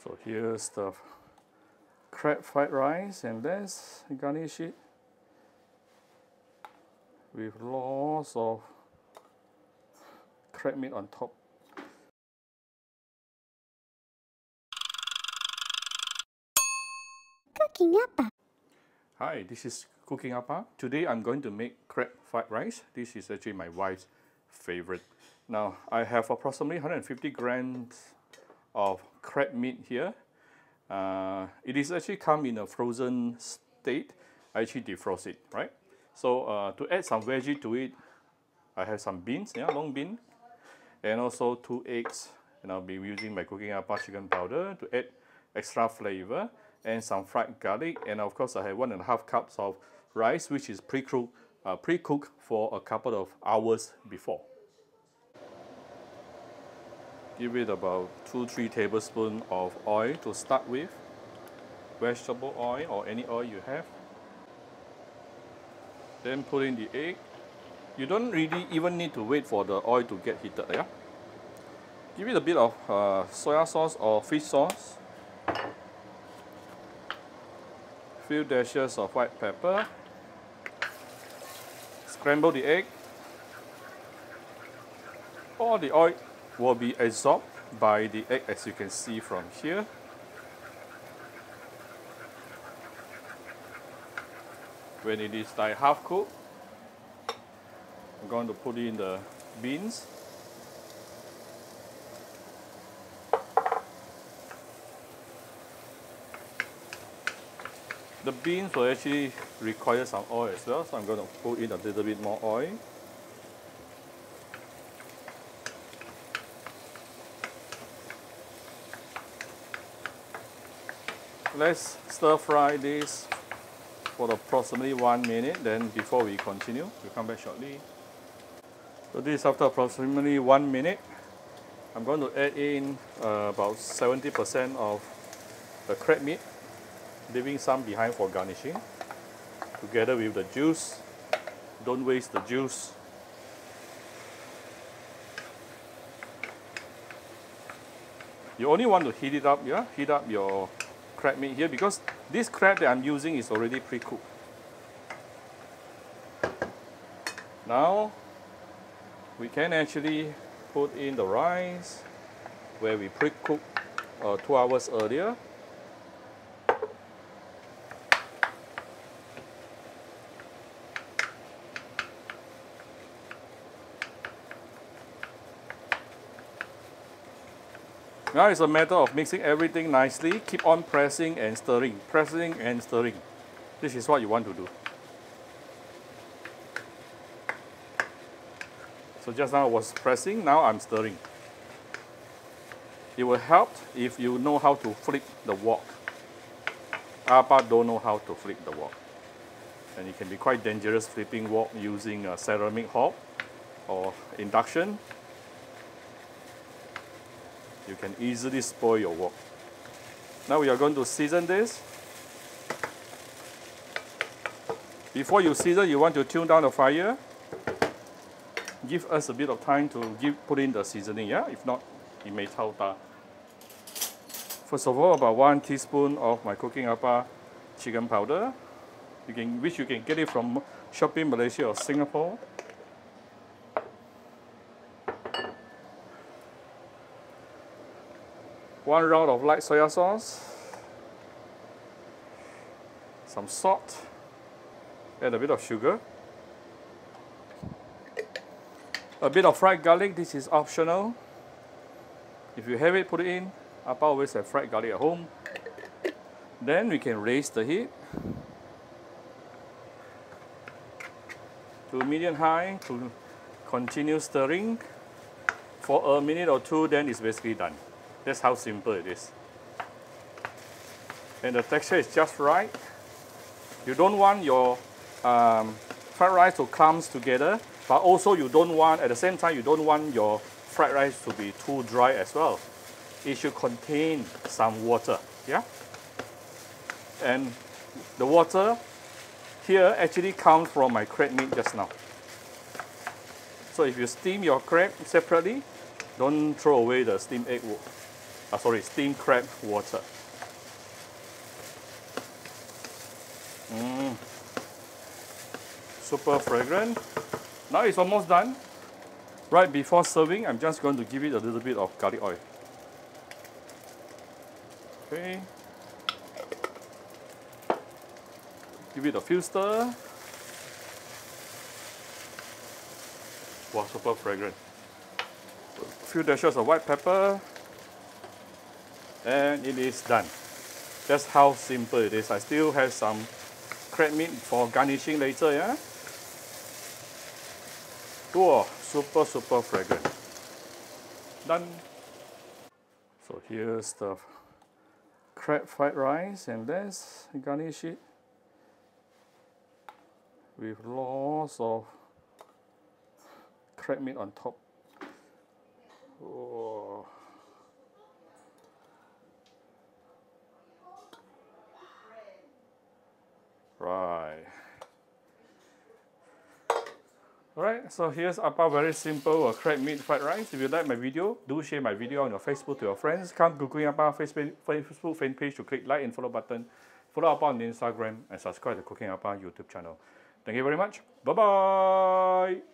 So here's the crab fried rice, and let's garnish it with lots of crab meat on top. Cooking Appa. Hi, this is Cooking Appa. Today I'm going to make crab fried rice. This is actually my wife's favorite. Now I have approximately 150 grams of crab meat here. It is actually come in a frozen state. I actually defrost it, right? So to add some veggie to it, I have some beans, long bean, and also 2 eggs. And I'll be using my Cooking Appa chicken powder to add extra flavor, and some fried garlic, and of course I have 1.5 cups of rice, which is pre-cooked for a couple of hours before. Give it about 2-3 tablespoons of oil to start with, vegetable oil or any oil you have. Then put in the egg. You don't really even need to wait for the oil to get heated. Yeah. Give it a bit of soy sauce or fish sauce. Few dashes of white pepper. Scramble the egg. All the oil will be absorbed by the egg, as you can see from here. When it is like half cooked, I'm going to put in the beans. The beans will actually require some oil as well, so I'm going to put in a little bit more oil. Let's stir fry this for approximately 1 minute, then before we continue, we'll come back shortly. So this is after approximately 1 minute. I'm going to add in about 70% of the crab meat, leaving some behind for garnishing, together with the juice. Don't waste the juice. You only want to heat it up, yeah? Heat up your crab meat here, because this crab that I'm using is already pre-cooked. Now we can actually put in the rice where we pre-cooked 2 hours earlier. Now it's a matter of mixing everything nicely. Keep on pressing and stirring, pressing and stirring. This is what you want to do. So just now I was pressing, now I'm stirring. It will help if you know how to flip the wok. Appa don't know how to flip the wok. And it can be quite dangerous flipping wok using a ceramic hob or induction. You can easily spoil your wok. Now we are going to season this. Before you season, you want to tune down the fire. Give us a bit of time to put in the seasoning, yeah? If not, it may tao da. First of all, about 1 teaspoon of my Cooking Appa chicken powder, which you can get it from Shopee Malaysia or Singapore. One round of light soy sauce, some salt, and a bit of sugar. A bit of fried garlic, this is optional. If you have it, put it in. Appa always have fried garlic at home. Then we can raise the heat to medium high to continue stirring for a minute or two, then it's basically done. That's how simple it is. And the texture is just right. You don't want your fried rice to clump together, but also you don't want, at the same time, you don't want your fried rice to be too dry as well. It should contain some water, yeah? And the water here actually comes from my crab meat just now. So if you steam your crab separately, don't throw away the steamed egg steamed crab water. Super fragrant. Now it's almost done. Right before serving, I'm just going to give it a little bit of garlic oil. Okay. Give it a few stir. Wow, super fragrant. A few dashes of white pepper. And it is done. That's how simple it is. I still have some crab meat for garnishing later, yeah? Wow, super fragrant. Done. So here's the crab fried rice, and let's garnish it with lots of crab meat on top. Oh. Right. Alright, so here's Appa very simple crab meat fried rice. If you like my video, do share my video on your Facebook to your friends. Come to Cooking Appa Facebook fan page to click like and follow button. Follow Appa on Instagram and subscribe to Cooking Appa YouTube channel. Thank you very much. Bye bye.